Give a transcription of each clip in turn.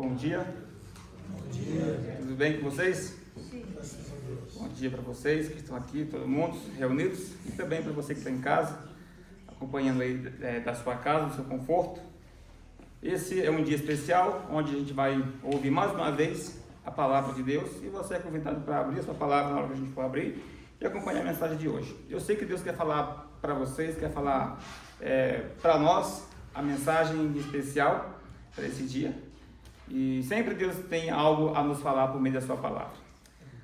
Bom dia. Bom dia. Tudo bem com vocês? Sim. Bom dia para vocês que estão aqui, todo mundo reunidos, e também para você que está em casa, acompanhando aí da sua casa, do seu conforto. Esse é um dia especial, onde a gente vai ouvir mais uma vez a palavra de Deus, e você é convidado para abrir a sua palavra na hora que a gente for abrir e acompanhar a mensagem de hoje. Eu sei que Deus quer falar para vocês, quer falar para nós a mensagem especial para esse dia, e sempre Deus tem algo a nos falar por meio da sua palavra.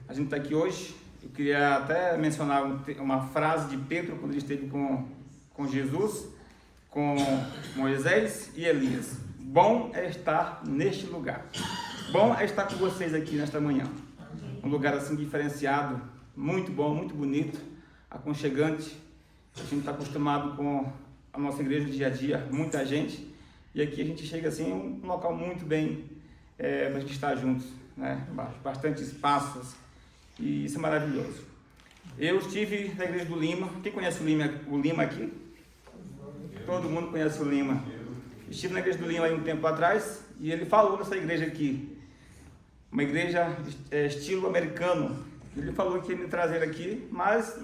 A gente está aqui hoje, eu queria até mencionar uma frase de Pedro quando ele esteve com Jesus, com Moisés e Elias. Bom é estar neste lugar. Bom é estar com vocês aqui nesta manhã. Um lugar assim diferenciado, muito bom, muito bonito, aconchegante. A gente está acostumado com a nossa igreja do dia a dia, muita gente. E aqui a gente chega assim, um local muito bem para a gente estar juntos, né? Bastante espaços, e isso é maravilhoso. Eu estive na igreja do Lima. Quem conhece o Lima aqui? Todo mundo conhece o Lima. Estive na igreja do Lima aí um tempo atrás, e ele falou nessa igreja aqui, uma igreja estilo americano. Ele falou que ia me trazer aqui, mas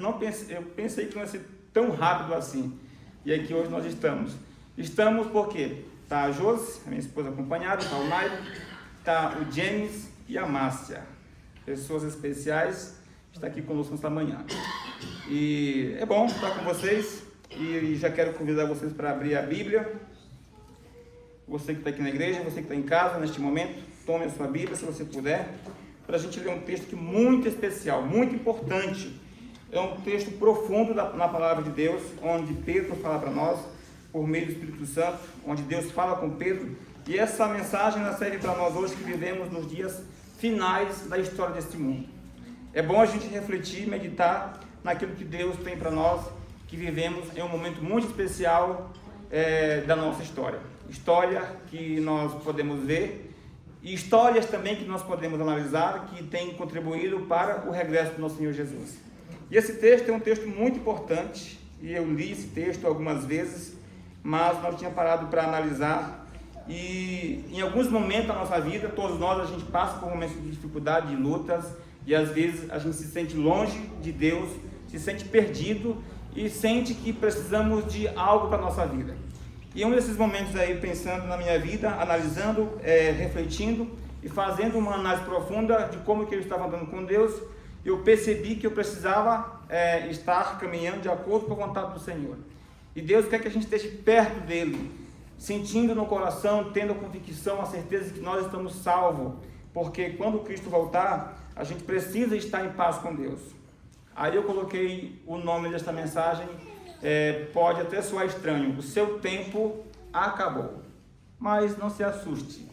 eu pensei que não ia ser tão rápido assim. E aqui hoje nós estamos. Estamos porque está a Josi, a minha esposa acompanhada, está o Nairo, está o James e a Márcia. Pessoas especiais, está aqui conosco nesta manhã. E é bom estar com vocês, e já quero convidar vocês para abrir a Bíblia. Você que está aqui na igreja, você que está em casa neste momento, tome a sua Bíblia, se você puder, para a gente ler um texto que muito especial, muito importante. É um texto profundo na palavra de Deus, onde Pedro fala para nós, por meio do Espírito Santo, onde Deus fala com Pedro, e essa mensagem ela serve para nós hoje que vivemos nos dias finais da história deste mundo. É bom a gente refletir, meditar naquilo que Deus tem para nós, que vivemos em um momento muito especial da nossa história. História que nós podemos ver, e histórias também que nós podemos analisar, que têm contribuído para o regresso do nosso Senhor Jesus. E esse texto é um texto muito importante, e eu li esse texto algumas vezes, mas não tinha parado para analisar. E em alguns momentos da nossa vida, todos nós, a gente passa por momentos de dificuldade, de lutas, e às vezes a gente se sente longe de Deus, se sente perdido e sente que precisamos de algo para a nossa vida. E um desses momentos aí, pensando na minha vida, analisando, refletindo e fazendo uma análise profunda de como que eu estava andando com Deus, eu percebi que eu precisava estar caminhando de acordo com a vontade do Senhor. E Deus quer que a gente esteja perto dele, sentindo no coração, tendo a convicção, a certeza de que nós estamos salvos, porque quando Cristo voltar, a gente precisa estar em paz com Deus. Aí eu coloquei o nome desta mensagem, pode até soar estranho, o seu tempo acabou, mas não se assuste,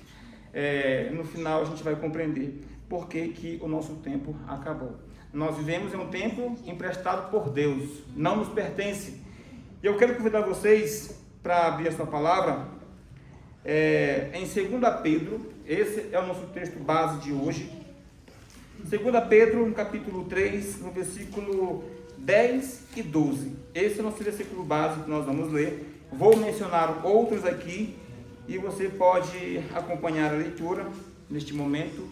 no final a gente vai compreender por que o nosso tempo acabou. Nós vivemos em um tempo emprestado por Deus, não nos pertence. E eu quero convidar vocês para abrir a sua palavra em 2 Pedro, esse é o nosso texto base de hoje. 2 Pedro, no capítulo 3, no versículo 10 e 12. Esse é o nosso versículo base que nós vamos ler. Vou mencionar outros aqui e você pode acompanhar a leitura neste momento.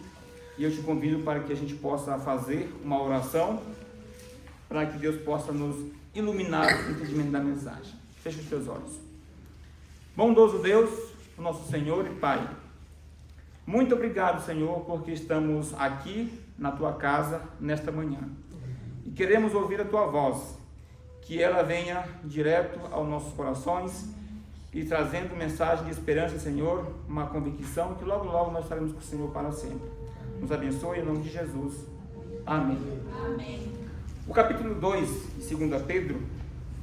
E eu te convido para que a gente possa fazer uma oração, para que Deus possa nos iluminar o entendimento da mensagem. Feche os teus olhos. Bondoso Deus, o nosso Senhor e Pai, muito obrigado, Senhor, porque estamos aqui na Tua casa nesta manhã. E queremos ouvir a Tua voz, que ela venha direto aos nossos corações e trazendo mensagem de esperança, Senhor, uma convicção que logo, logo nós estaremos com o Senhor para sempre. Nos abençoe em nome de Jesus. Amém. Amém. O capítulo 2 de 2 Pedro,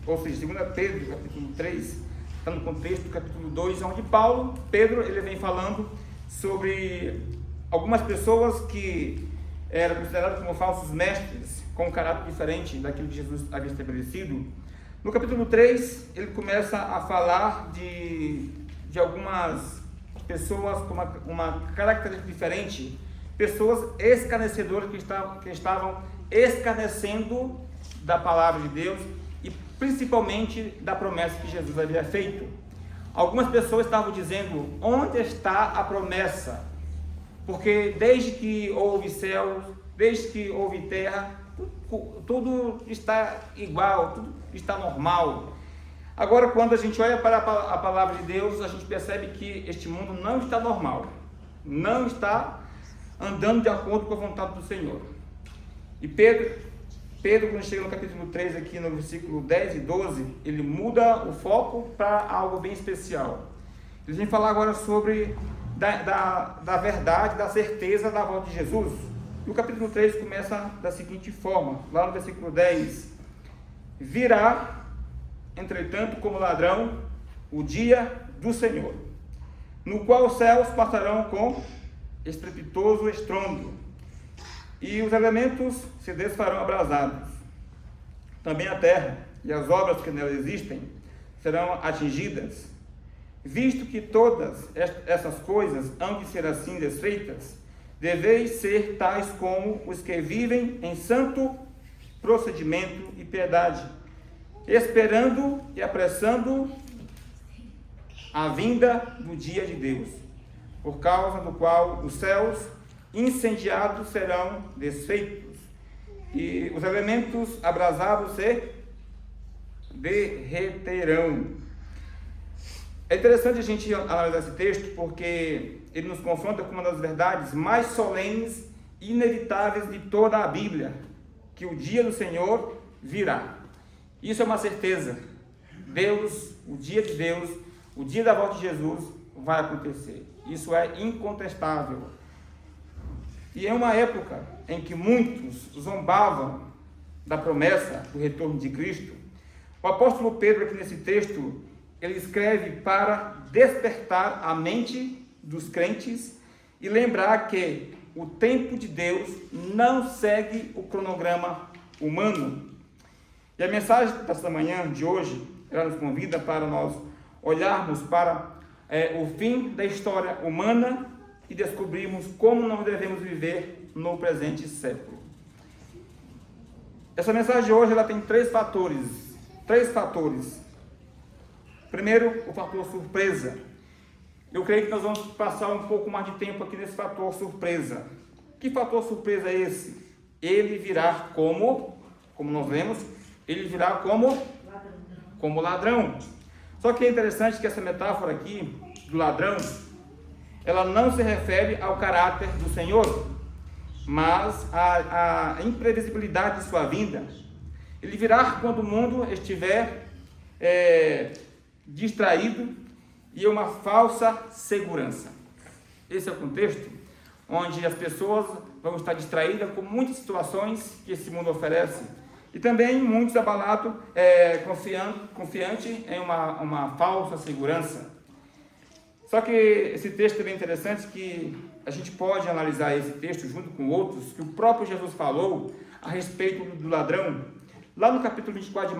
ou seja, 2 Pedro, capítulo 3, está no contexto do capítulo 2, onde Pedro, ele vem falando sobre algumas pessoas que eram consideradas como falsos mestres, com um caráter diferente daquilo que Jesus havia estabelecido. No capítulo 3, ele começa a falar de algumas pessoas com uma característica diferente, pessoas escarnecedoras que estavam escarnecendo da palavra de Deus e principalmente da promessa que Jesus havia feito. Algumas pessoas estavam dizendo: onde está a promessa porque desde que houve céu, desde que houve terra, tudo está igual, tudo está normal. Agora, quando a gente olha para a palavra de Deus, a gente percebe que este mundo não está normal, não está andando de acordo com a vontade do Senhor. E Pedro, quando chega no capítulo 3, aqui no versículo 10 e 12, ele muda o foco para algo bem especial. Ele vem falar agora sobre da verdade, da certeza da volta de Jesus. E o capítulo 3 começa da seguinte forma, lá no versículo 10: virá, entretanto, como ladrão, o dia do Senhor, no qual os céus passarão com estrepitoso estrondo, e os elementos se desfarão abrasados. Também a terra e as obras que nela existem serão atingidas. Visto que todas essas coisas hão de ser assim desfeitas, deveis ser tais como os que vivem em santo procedimento e piedade, esperando e apressando a vinda do dia de Deus, por causa do qual os céus incendiados serão desfeitos, e os elementos abrasados se derreterão. É interessante a gente analisar esse texto, porque ele nos confronta com uma das verdades mais solenes e inevitáveis de toda a Bíblia, que o dia do Senhor virá. Isso é uma certeza. O dia de Deus, o dia da volta de Jesus vai acontecer. Isso é incontestável. E é uma época em que muitos zombavam da promessa do retorno de Cristo. O apóstolo Pedro, aqui nesse texto, ele escreve para despertar a mente dos crentes e lembrar que o tempo de Deus não segue o cronograma humano. E a mensagem desta manhã, de hoje, ela nos convida para nós olharmos para o fim da história humana e descobrirmos como nós devemos viver no presente século. Essa mensagem de hoje ela tem três fatores. Primeiro, o fator surpresa. Eu creio que nós vamos passar um pouco mais de tempo aqui nesse fator surpresa. Que fator surpresa é esse? Ele virá como nós vemos, ele virá como ladrão. Só que é interessante que essa metáfora aqui, do ladrão, ela não se refere ao caráter do Senhor, mas à imprevisibilidade de sua vinda. Ele virá quando o mundo estiver distraído e uma falsa segurança. Esse é o contexto onde as pessoas vão estar distraídas com muitas situações que esse mundo oferece. E também muitos abalados, confiante em uma falsa segurança. Só que esse texto é bem interessante, que a gente pode analisar esse texto junto com outros, que o próprio Jesus falou a respeito do ladrão. Lá no capítulo 24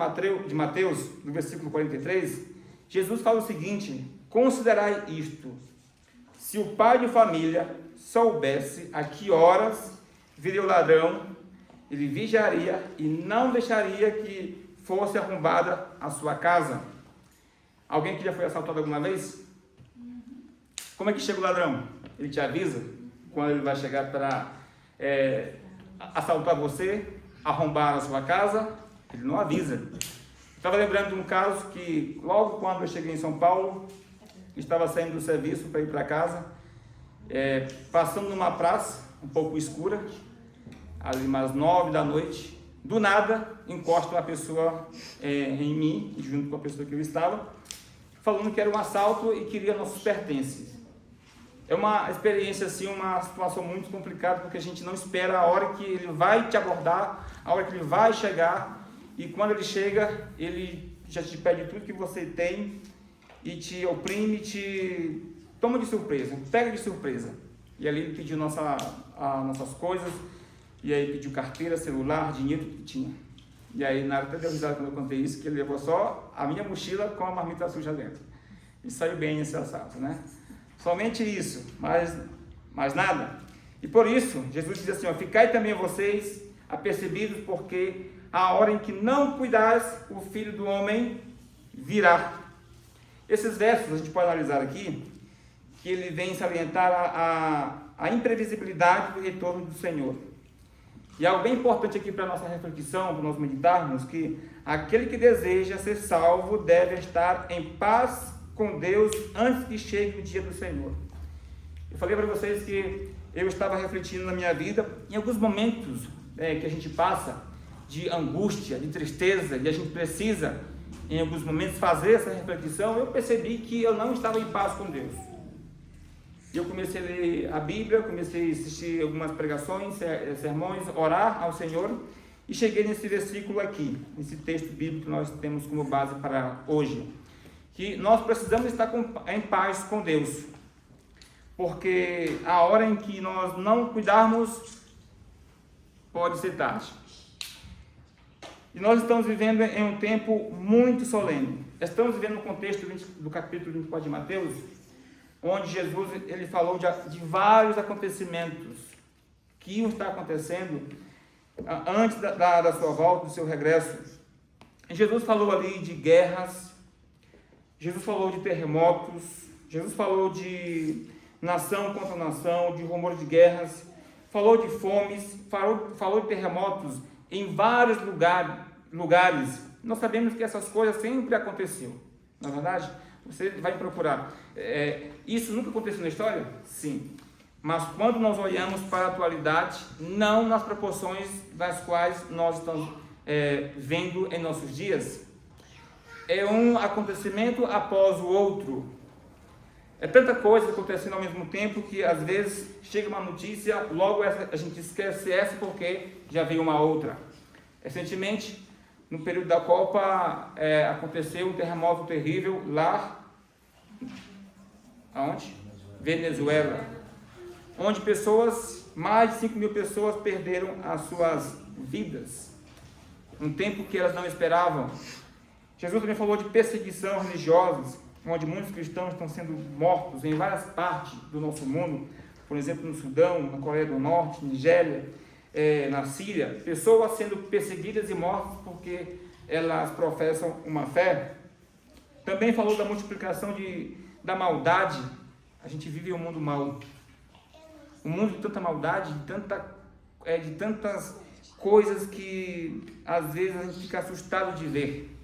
de Mateus, no versículo 43, Jesus fala o seguinte: considerai isto, se o pai de família soubesse a que horas viria o ladrão, ele vigiaria e não deixaria que fosse arrombada a sua casa. Alguém que já foi assaltado alguma vez? Como é que chega o ladrão? Ele te avisa quando ele vai chegar para assaltar você, arrombar a sua casa? Ele não avisa. Estava lembrando de um caso que logo quando eu cheguei em São Paulo, estava saindo do serviço para ir para casa, passando numa praça um pouco escura, ali umas 9 da noite, do nada encosta uma pessoa em mim, junto com a pessoa que eu estava, falando que era um assalto e queria nossos pertences. É uma experiência assim, uma situação muito complicada, porque a gente não espera a hora que ele vai te abordar, a hora que ele vai chegar, e quando ele chega, ele já te pede tudo que você tem e te oprime, te toma de surpresa, pega de surpresa. E ali ele pediu nossas coisas, e aí pediu carteira, celular, dinheiro, tudo que tinha. E aí na hora até deu risada quando eu contei isso, que ele levou só a minha mochila com a marmita suja dentro. E saiu bem esse assalto, né? Somente isso, mais nada. E por isso, Jesus diz assim, ficai também vocês apercebidos, porque a hora em que não cuidais, o Filho do Homem virá. Esses versos a gente pode analisar aqui, que ele vem salientar a imprevisibilidade do retorno do Senhor. E algo bem importante aqui para a nossa reflexão, para nós meditarmos, que aquele que deseja ser salvo deve estar em paz com Deus antes que chegue o dia do Senhor. Eu falei para vocês que eu estava refletindo na minha vida, em alguns momentos que a gente passa de angústia, de tristeza, e a gente precisa, em alguns momentos, fazer essa reflexão, eu percebi que eu não estava em paz com Deus. E eu comecei a ler a Bíblia, comecei a assistir algumas pregações, sermões, orar ao Senhor, e cheguei nesse versículo aqui, nesse texto bíblico que nós temos como base para hoje, que nós precisamos estar em paz com Deus, porque a hora em que nós não cuidarmos, pode ser tarde. E nós estamos vivendo em um tempo muito solene. Estamos vivendo no contexto do capítulo 24 de Mateus, onde Jesus ele falou de vários acontecimentos que iam estar acontecendo antes da sua volta, do seu regresso. E Jesus falou ali de guerras, Jesus falou de terremotos, Jesus falou de nação contra nação, de rumores de guerras, falou de fomes, falou de terremotos em vários lugares. Nós sabemos que essas coisas sempre aconteceram, na verdade. Você vai procurar. Isso nunca aconteceu na história? Sim. Mas quando nós olhamos para a atualidade, não nas proporções das quais nós estamos vendo em nossos dias. É um acontecimento após o outro. É tanta coisa acontecendo ao mesmo tempo que às vezes chega uma notícia, logo a gente esquece essa porque já veio uma outra. Recentemente, no período da Copa, aconteceu um terremoto terrível lá, aonde? Venezuela, onde mais de 5 mil pessoas perderam as suas vidas, um tempo que elas não esperavam. Jesus também falou de perseguição religiosa, onde muitos cristãos estão sendo mortos em várias partes do nosso mundo, por exemplo, no Sudão, na Coreia do Norte, Nigéria, na Síria, pessoas sendo perseguidas e mortas porque elas professam uma fé. Também falou da multiplicação da maldade. A gente vive um mundo mau, um mundo de tanta maldade, de tantas coisas que às vezes a gente fica assustado de ver.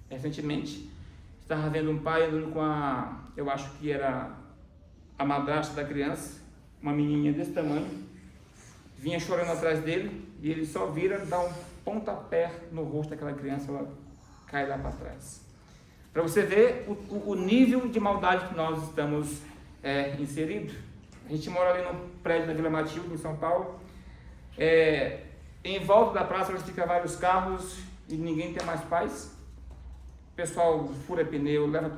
Recentemente estava vendo um pai andando com eu acho que era a madrasta da criança, uma menininha desse tamanho, vinha chorando atrás dele e ele só vira, dá um pontapé no rosto daquela criança, ela cai lá para trás. Para você ver o nível de maldade que nós estamos inseridos. A gente mora ali no prédio da Vila Matilde, em São Paulo. Em volta da praça ficam vários carros e ninguém tem mais paz. O pessoal fura pneu, leva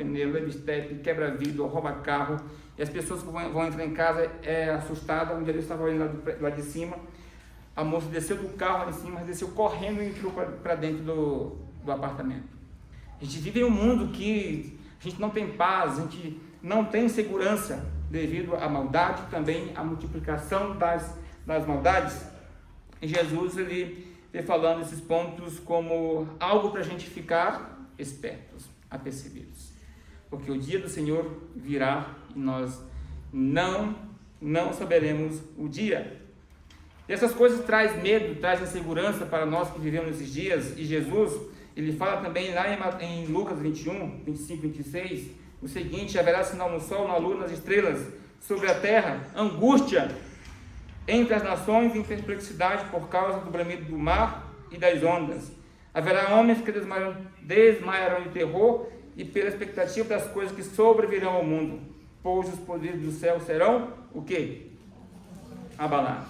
estepe, quebra vidro, rouba carro. E as pessoas que vão entrar em casa assustadas. Um dia eles estavam olhando lá de cima. A moça desceu do carro lá em cima, desceu correndo e entrou para dentro do apartamento. A gente vive em um mundo que a gente não tem paz, a gente não tem segurança devido à maldade, também à multiplicação das maldades. E Jesus ele vem falando esses pontos como algo para a gente ficar espertos, apercebidos. Porque o dia do Senhor virá e nós não saberemos o dia. E essas coisas trazem medo, trazem insegurança para nós que vivemos nesses dias. E Jesus, ele fala também lá em Lucas 21, 25, 26, o seguinte: haverá sinal no sol, na lua, nas estrelas, sobre a terra, angústia entre as nações e perplexidade por causa do bramido do mar e das ondas. Haverá homens que desmaiarão de terror e pela expectativa das coisas que sobrevirão ao mundo, pois os poderes do céu serão o quê? Abalados.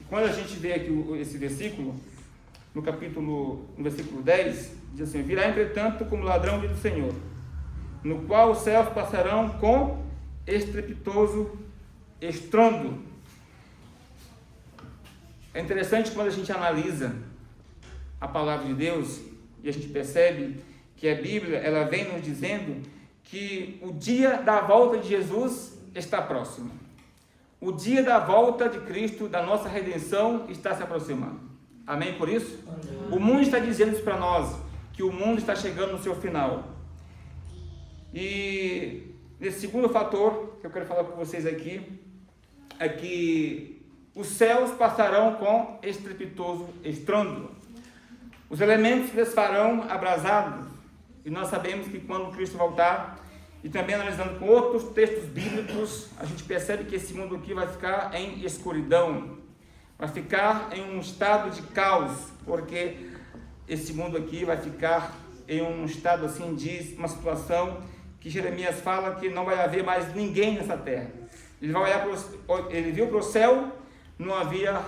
E quando a gente vê aqui esse versículo, no versículo 10, diz assim: virá entretanto como ladrão dia do Senhor, no qual os céus passarão com estrepitoso estrondo. É interessante quando a gente analisa a palavra de Deus e a gente percebe que a Bíblia ela vem nos dizendo que o dia da volta de Jesus está próximo. O dia da volta de Cristo, da nossa redenção, está se aproximando. Amém por isso? Amém. O mundo está dizendo isso para nós, que o mundo está chegando no seu final. E esse segundo fator que eu quero falar com vocês aqui é que os céus passarão com estrepitoso estrondo. Os elementos se desfarão abrasados. E nós sabemos que quando Cristo voltar, e também analisando com outros textos bíblicos, a gente percebe que esse mundo aqui vai ficar em escuridão, vai ficar em um estado de caos, porque esse mundo aqui vai ficar em um estado assim, de uma situação que Jeremias fala que não vai haver mais ninguém nessa terra. Ele viu para o céu, não havia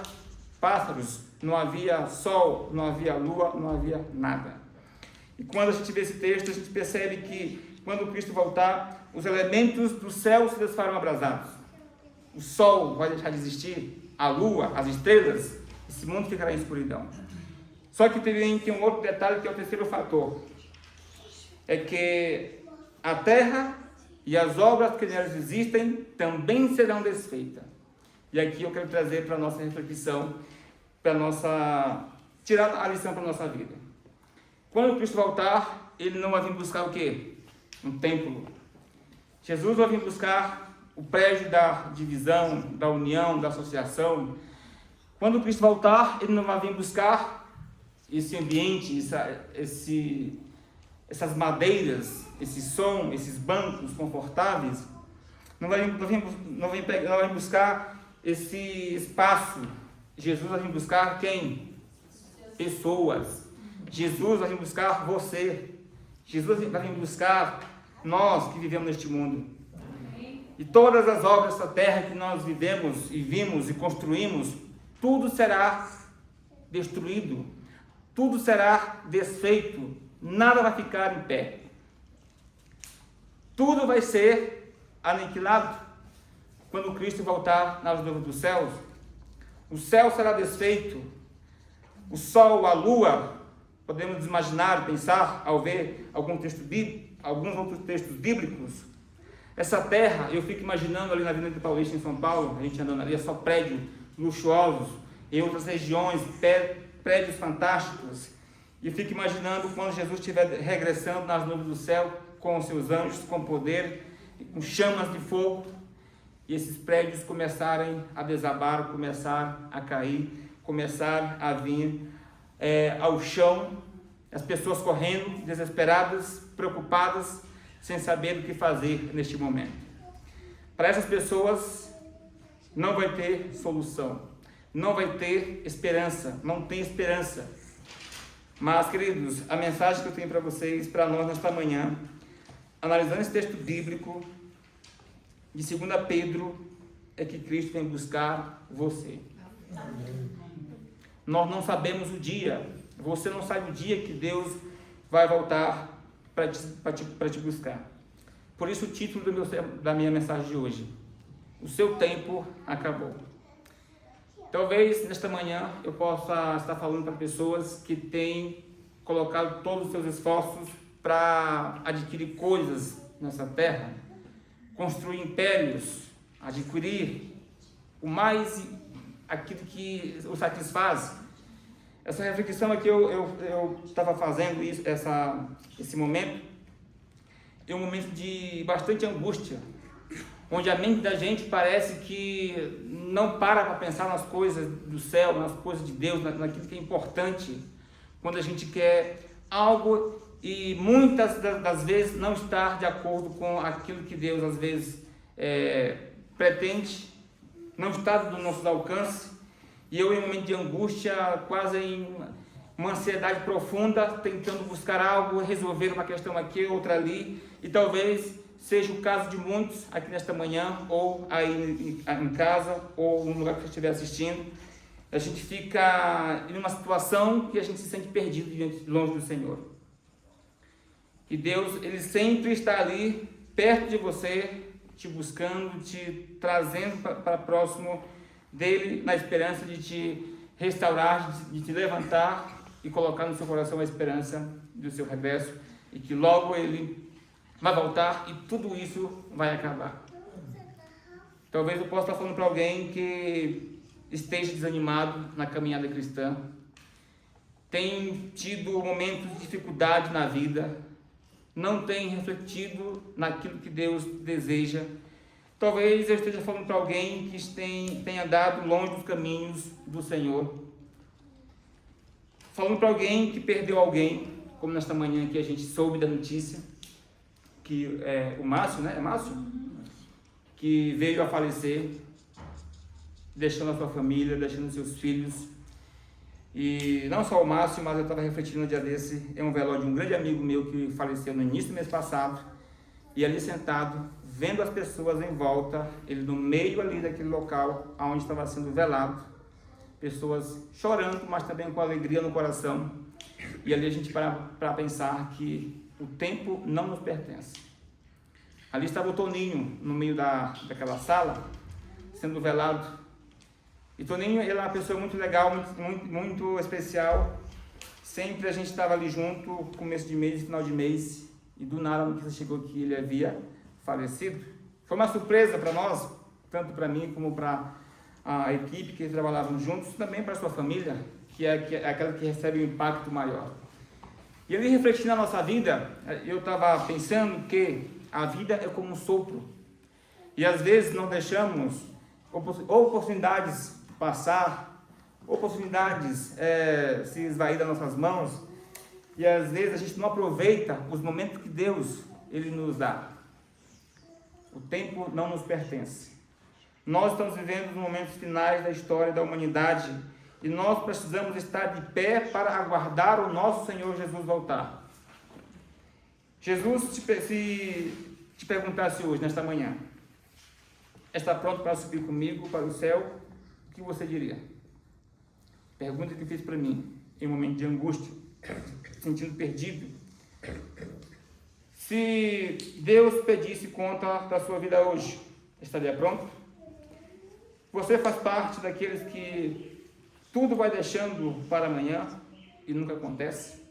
pássaros, não havia sol, não havia lua, não havia nada. E quando a gente vê esse texto, a gente percebe que quando Cristo voltar, os elementos do céu se desfarão abrasados. O sol vai deixar de existir, a lua, as estrelas, esse mundo ficará em escuridão. Só que também tem um outro detalhe que é o terceiro fator. É que a terra e as obras que nelas existem também serão desfeitas. E aqui eu quero trazer para a nossa reflexão, tirar a lição para a nossa vida. Quando Cristo voltar, Ele não vai vir buscar o quê? Um templo. Jesus vai vir buscar o prédio da divisão, da união, da associação. Quando Cristo voltar, Ele não vai vir buscar esse ambiente, essas madeiras, esse som, esses bancos confortáveis. Não vai vir buscar esse espaço. Jesus vai vir buscar quem? Pessoas. Jesus vai vir buscar você. Jesus vai vir buscar nós que vivemos neste mundo. E todas as obras dessa terra que nós vivemos e vimos e construímos, tudo será destruído, tudo será desfeito, nada vai ficar em pé. Tudo vai ser aniquilado quando Cristo voltar nas nuvens dos céus. O céu será desfeito, o sol, a lua, podemos imaginar, pensar, ao ver alguns outros textos bíblicos. Essa terra, eu fico imaginando ali na Avenida Paulista em São Paulo, a gente andando ali, é só prédios luxuosos, em outras regiões, prédios fantásticos. E fico imaginando quando Jesus estiver regressando nas nuvens do céu, com os seus anjos, com poder, com chamas de fogo, e esses prédios começarem a desabar, começar a cair, começar a vir ao chão, as pessoas correndo, desesperadas, preocupadas, sem saber o que fazer neste momento. Para essas pessoas, não vai ter solução, não vai ter esperança, não tem esperança. Mas, queridos, a mensagem que eu tenho para vocês, para nós nesta manhã, analisando esse texto bíblico de 2 Pedro, é que Cristo vem buscar você. Nós não sabemos o dia, você não sabe o dia que Deus vai voltar para te buscar. Por isso o título da minha mensagem de hoje: o seu tempo acabou. Talvez nesta manhã eu possa estar falando para pessoas que têm colocado todos os seus esforços para adquirir coisas nessa terra, construir impérios, adquirir aquilo que o satisfaz. Essa reflexão aqui eu estava fazendo esse momento, é um momento de bastante angústia, onde a mente da gente parece que não para pensar nas coisas do céu, nas coisas de Deus, naquilo que é importante, quando a gente quer algo e muitas das vezes não estar de acordo com aquilo que Deus às vezes pretende, não está do nosso alcance. E eu, em um momento de angústia, quase em uma ansiedade profunda, tentando buscar algo, resolver uma questão aqui, outra ali, e talvez seja o caso de muitos aqui nesta manhã, ou aí em casa, ou no lugar que você estiver assistindo. A gente fica em uma situação que a gente se sente perdido longe do Senhor. E Deus, Ele sempre está ali, perto de você, te buscando, te trazendo para próximo dele, na esperança de te restaurar, de te levantar e colocar no seu coração a esperança do seu regresso, e que logo Ele vai voltar e tudo isso vai acabar. Talvez eu possa estar falando para alguém que esteja desanimado na caminhada cristã, tem tido momentos de dificuldade na vida, não tem refletido naquilo que Deus deseja, Talvez eu esteja falando para alguém que tenha andado longe dos caminhos do Senhor. Falando para alguém que perdeu alguém, como nesta manhã que a gente soube da notícia, que o Márcio, né? É Márcio? Que veio a falecer, deixando a sua família, deixando seus filhos. E não só o Márcio, mas eu estava refletindo no dia desse, é um velório de um grande amigo meu que faleceu no início do mês passado, e ali sentado, vendo as pessoas em volta, ele no meio ali daquele local onde estava sendo velado, pessoas chorando, mas também com alegria no coração, e ali a gente para pensar que o tempo não nos pertence. Ali estava o Toninho no meio daquela sala, sendo velado. E Toninho, ele é uma pessoa muito legal, muito especial. Sempre a gente estava ali junto, começo de mês, final de mês, e do nada a notícia chegou que ele havia falecido. Foi uma surpresa para nós, tanto para mim como para a equipe que trabalhavam juntos, também para a sua família, que é aquela que recebe um impacto maior. E ali refletindo na nossa vida, eu estava pensando que a vida é como um sopro. E às vezes não deixamos oportunidades passar, oportunidades se esvair das nossas mãos, e às vezes a gente não aproveita os momentos que Deus ele nos dá. O tempo não nos pertence. Nós estamos vivendo os momentos finais da história da humanidade e nós precisamos estar de pé para aguardar o nosso Senhor Jesus voltar. Jesus, se te perguntasse hoje, nesta manhã, está pronto para subir comigo para o céu? O que você diria? Pergunta que fiz para mim, em um momento de angústia, sentindo perdido. Se Deus pedisse conta da sua vida hoje, estaria pronto? Você faz parte daqueles que tudo vai deixando para amanhã e nunca acontece?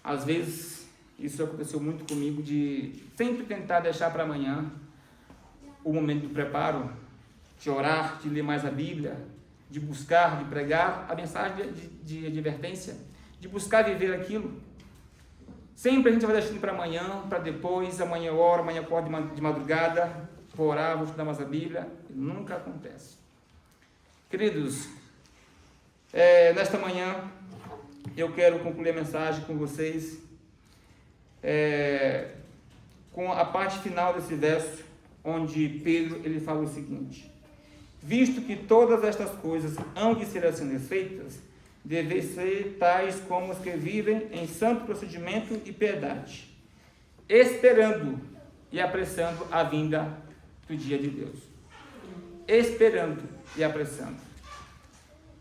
Às vezes, isso aconteceu muito comigo, de sempre tentar deixar para amanhã o momento do preparo, de orar, de ler mais a Bíblia, de buscar, de pregar a mensagem de advertência, de buscar viver aquilo. Sempre a gente vai deixando para amanhã, para depois, amanhã eu oro, amanhã eu acordo de madrugada, vou orar, vou estudar mais a Bíblia, e nunca acontece. Queridos, nesta manhã eu quero concluir a mensagem com vocês, com a parte final desse verso, onde Pedro ele fala o seguinte: visto que todas estas coisas hão de ser assim feitas, devem ser tais como os que vivem em santo procedimento e piedade, esperando e apressando a vinda do dia de Deus. Esperando e apressando.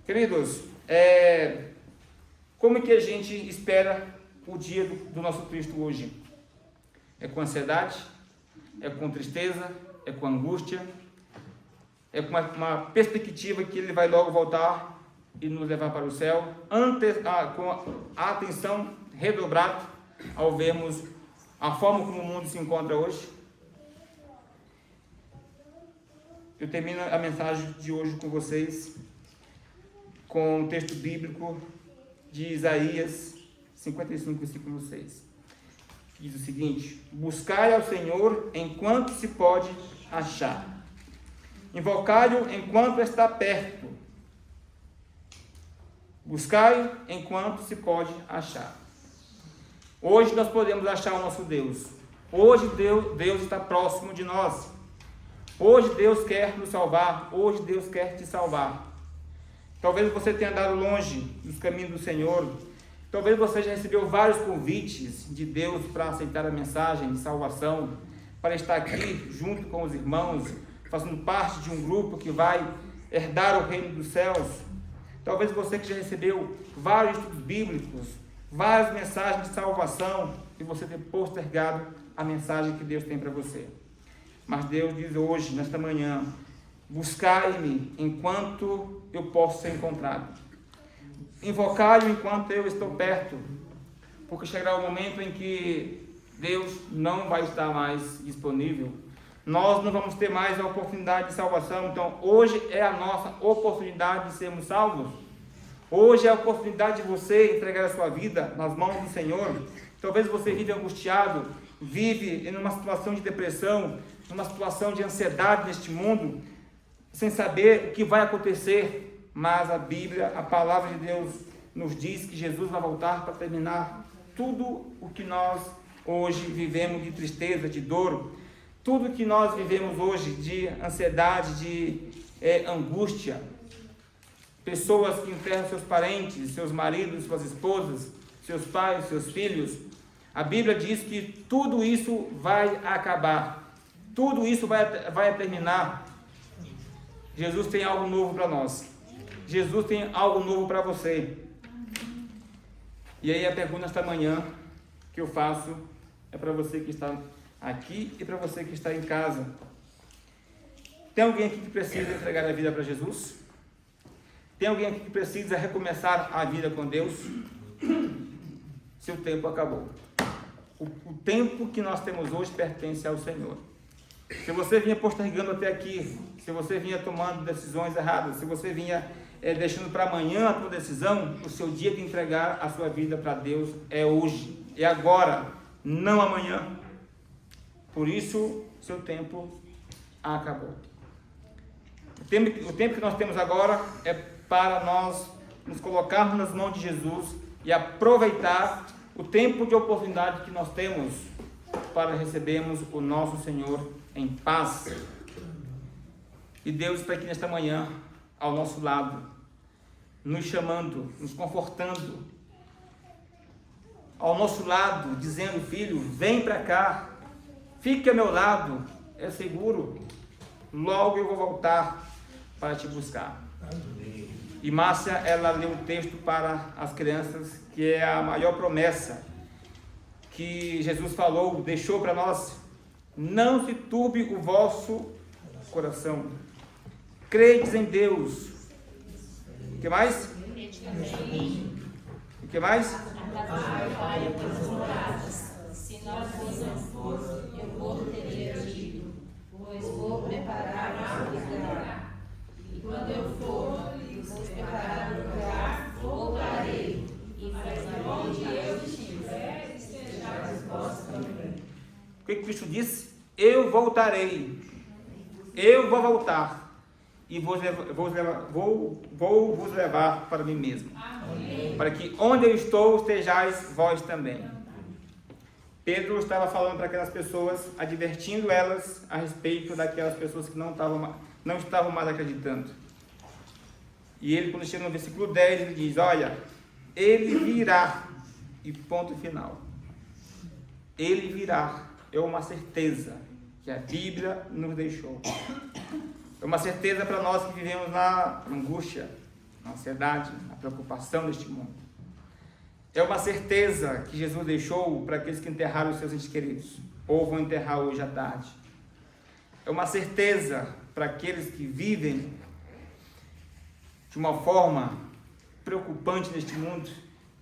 Queridos, como que a gente espera o dia do nosso Cristo hoje? É com ansiedade? É com tristeza? É com angústia? É com uma perspectiva que Ele vai logo voltar e nos levar para o céu, com a atenção redobrada ao vermos a forma como o mundo se encontra hoje? Eu termino a mensagem de hoje com vocês com o texto bíblico de Isaías 55, versículo 6. Diz o seguinte: buscai ao Senhor enquanto se pode achar, invocai-o enquanto está perto. Buscai enquanto se pode achar. Hoje nós podemos achar o nosso Deus. Hoje Deus está próximo de nós. Hoje Deus quer nos salvar. Hoje Deus quer te salvar. Talvez você tenha andado longe dos caminhos do Senhor. Talvez você já recebeu vários convites de Deus para aceitar a mensagem de salvação, para estar aqui junto com os irmãos, fazendo parte de um grupo que vai herdar o reino dos céus. Talvez você que já recebeu vários estudos bíblicos, várias mensagens de salvação, e você ter postergado a mensagem que Deus tem para você. Mas Deus diz hoje, nesta manhã: buscai-me enquanto eu posso ser encontrado. Invocai-o enquanto eu estou perto, porque chegará o momento em que Deus não vai estar mais disponível. Nós não vamos ter mais a oportunidade de salvação. Então hoje é a nossa oportunidade de sermos salvos. Hoje é a oportunidade de você entregar a sua vida nas mãos do Senhor, Talvez você vive angustiado, vive em uma situação de depressão, numa situação de ansiedade neste mundo, sem saber o que vai acontecer. Mas a Bíblia, a palavra de Deus, nos diz que Jesus vai voltar para terminar tudo o que nós hoje vivemos de tristeza, de dor, tudo que nós vivemos hoje de ansiedade, de angústia. Pessoas que enterram seus parentes, seus maridos, suas esposas, seus pais, seus filhos. A Bíblia diz que tudo isso vai acabar, tudo isso vai terminar. Jesus tem algo novo para nós. Jesus tem algo novo para você. E aí a pergunta esta manhã que eu faço é para você que está aqui e para você que está em casa. Tem alguém aqui que precisa entregar a vida para Jesus? Tem alguém aqui que precisa recomeçar a vida com Deus? Seu tempo acabou. O tempo que nós temos hoje pertence ao Senhor. Se você vinha postergando até aqui, se você vinha tomando decisões erradas, se você vinha deixando para amanhã a sua decisão, o seu dia de entregar a sua vida para Deus é hoje, é agora, não amanhã. Por isso, seu tempo acabou. O tempo que nós temos agora é para nós nos colocarmos nas mãos de Jesus e aproveitar o tempo de oportunidade que nós temos para recebermos o nosso Senhor em paz. E Deus está aqui nesta manhã, ao nosso lado, nos chamando, nos confortando, ao nosso lado, dizendo: filho, vem para cá, fique ao meu lado, é seguro, logo eu vou voltar para te buscar. E Márcia, ela leu um texto para as crianças, que é a maior promessa que Jesus falou, deixou para nós: não se turbe o vosso coração, credes em Deus. O que mais? O que mais? Se nós formos, eu vou ter dito, pois vou preparar um lugar. E quando eu for e vos preparar um lugar, voltarei. E para onde eu estiver, estejais vós também. O que Cristo disse? Eu voltarei. Eu vou voltar. E vou vos levar para mim mesmo. Amém. Para que onde eu estou, estejais vós também. Pedro estava falando para aquelas pessoas, advertindo elas a respeito daquelas pessoas que não estavam mais acreditando. E ele, quando chega no versículo 10, ele diz: olha, ele virá, e ponto final. Ele virá, é uma certeza que a Bíblia nos deixou. É uma certeza para nós que vivemos na angústia, na ansiedade, na preocupação deste mundo. É uma certeza que Jesus deixou para aqueles que enterraram os seus entes queridos, ou vão enterrar hoje à tarde. É uma certeza para aqueles que vivem de uma forma preocupante neste mundo.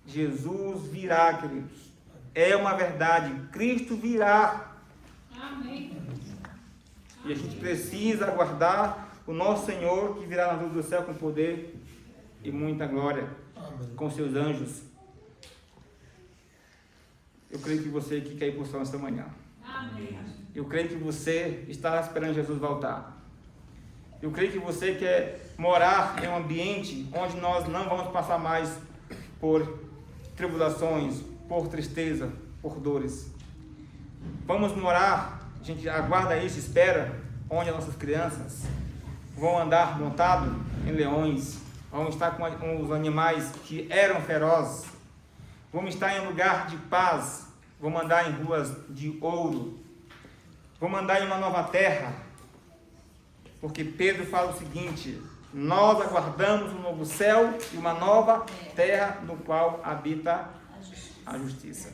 Jesus virá, queridos. É uma verdade. Cristo virá. Amém. E a gente precisa aguardar o nosso Senhor, que virá nas luzes do céu com poder e muita glória. Amém. Com seus anjos. Eu creio que você aqui quer ir por céu nesta manhã. Amém. Eu creio que você está esperando Jesus voltar. Eu creio que você quer morar em um ambiente onde nós não vamos passar mais por tribulações, por tristeza, por dores. Vamos morar, a gente aguarda isso, espera, onde as nossas crianças vão andar montado em leões, vão estar com os animais que eram ferozes, vamos estar em um lugar de paz, vamos andar em ruas de ouro, vamos andar em uma nova terra, porque Pedro fala o seguinte: nós aguardamos um novo céu e uma nova terra no qual habita a justiça.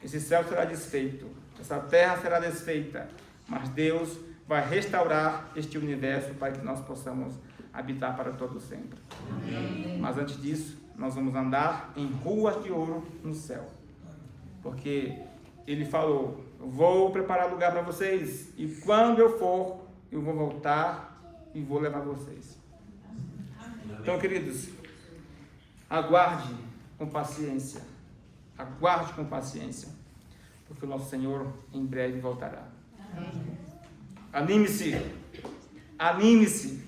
Esse céu será desfeito, essa terra será desfeita, mas Deus vai restaurar este universo para que nós possamos habitar para todo sempre. Amém. Mas antes disso, nós vamos andar em ruas de ouro no céu, porque ele falou: vou preparar lugar para vocês, e quando eu for, eu vou voltar e vou levar vocês. Então, queridos, aguarde com paciência. Aguarde com paciência, porque o nosso Senhor em breve voltará. Anime-se, anime-se,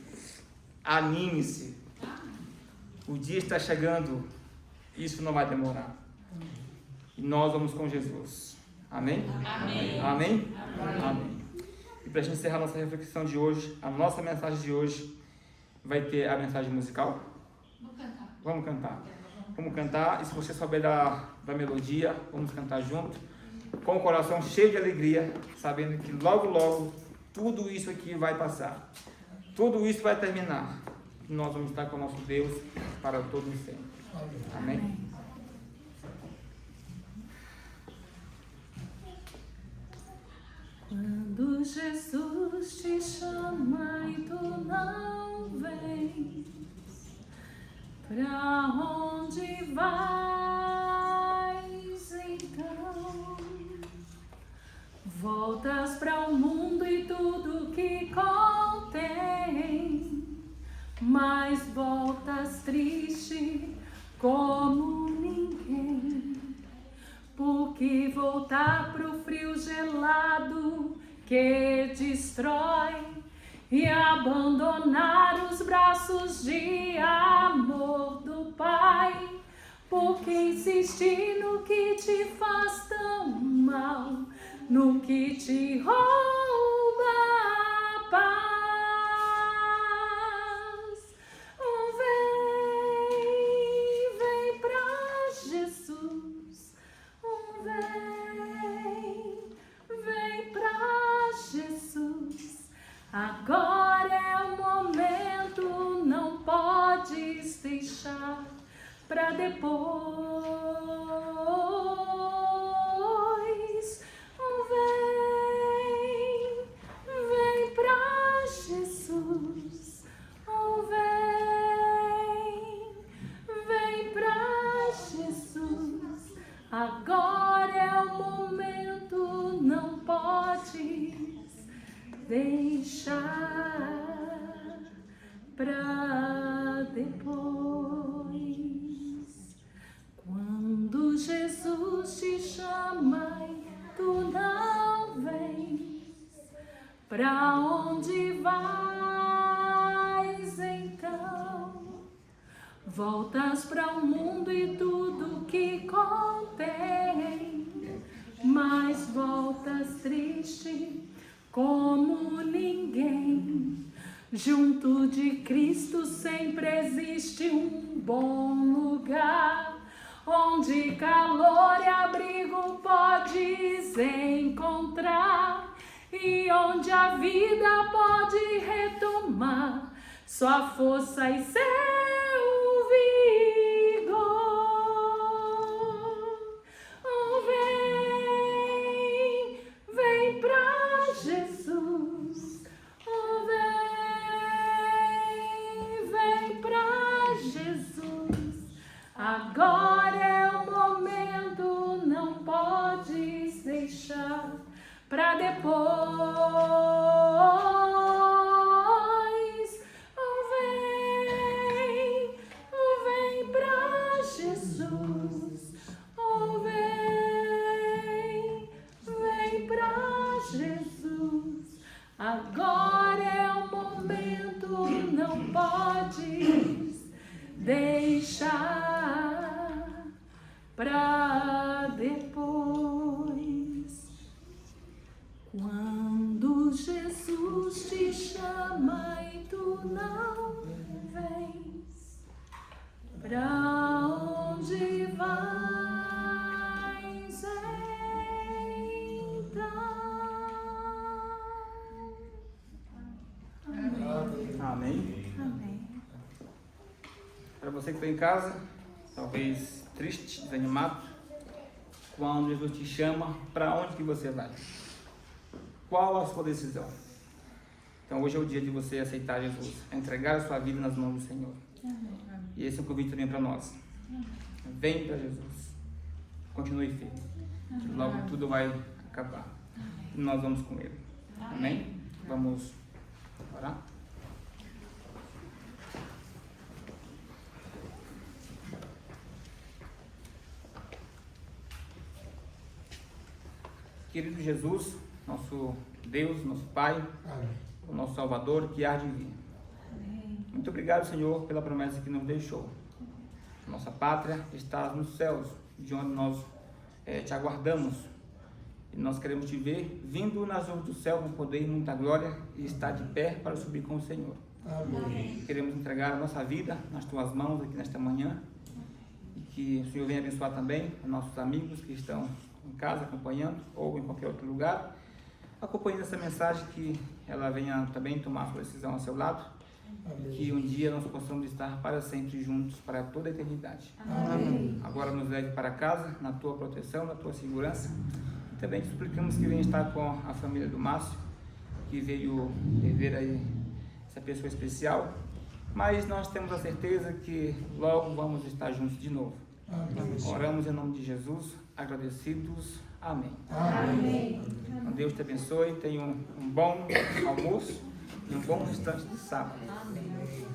anime-se. O dia está chegando, isso não vai demorar. E nós vamos com Jesus. Amém? Amém. Amém? Amém. E para a gente encerrar nossa reflexão de hoje, a nossa mensagem de hoje vai ter a mensagem musical. Vamos cantar. Vamos cantar, e se você souber da melodia, vamos cantar junto, com o coração cheio de alegria, sabendo que logo, logo, tudo isso aqui vai passar. Tudo isso vai terminar. E nós vamos estar com o nosso Deus para todo e sempre. Amém? Quando Jesus te chama e tu não vens, pra onde vais então? Voltas para o mundo e tudo que contém, mas voltas triste como ninguém. Porque voltar pro frio gelado que destrói e abandonar os braços de amor do Pai, porque insistir no que te faz tão mal, no que te rouba a paz. Vem pra Jesus, vem pra Jesus. Agora é o momento, não podes deixar pra depois. Vem pra Jesus. Vem pra Jesus. Agora é o momento, não podes deixar pra depois. Quando Jesus te chama e tu não vens, pra onde vais então? Voltas para o mundo e tudo que contém, mas voltas triste como ninguém. Junto de Cristo sempre existe um bom lugar, onde calor e abrigo podes encontrar, e onde a vida pode retomar sua força e seu vigor. Vem pra Jesus. Vem pra Jesus. Agora é o momento, não podes deixar pra depois. Vem pra Jesus. Vem pra Jesus. Agora é o momento, não podes deixar pra depois. Quando Jesus te chama e tu não vens, pra onde vais então? Amém? Amém. Para você que está em casa, talvez triste, desanimado, quando Jesus te chama, para onde que você vai? Qual a sua decisão? Então hoje é o dia de você aceitar Jesus, entregar a sua vida nas mãos do Senhor. E esse é um convite também para nós. Vem para Jesus, continue firme, que logo tudo vai acabar. E nós vamos com Ele. Amém? Vamos orar? querido Jesus, nosso Deus, nosso Pai, Amém. o nosso Salvador, que há de vir. Muito obrigado, Senhor, pela promessa que nos deixou. Nossa pátria está nos céus, de onde nós te aguardamos. E nós queremos te ver vindo nas nuvens do céu com poder e muita glória e estar de pé para subir com o Senhor. Amém. Queremos entregar a nossa vida nas tuas mãos aqui nesta manhã e que o Senhor venha abençoar também os nossos amigos que estão em casa acompanhando ou em qualquer outro lugar, acompanhando essa mensagem, que ela venha também tomar sua decisão ao seu lado. Amém. Que um dia nós possamos estar para sempre juntos, para toda a eternidade. Amém. Agora nos leve para casa, na tua proteção, na tua segurança. E também te suplicamos que venha estar com a família do Márcio, que veio rever aí essa pessoa especial. Mas nós temos a certeza que logo vamos estar juntos de novo. Amém. Oramos em nome de Jesus, agradecidos. Amém. Amém. Então, Deus te abençoe, tenha um bom almoço e um bom restante de sábado. Amém.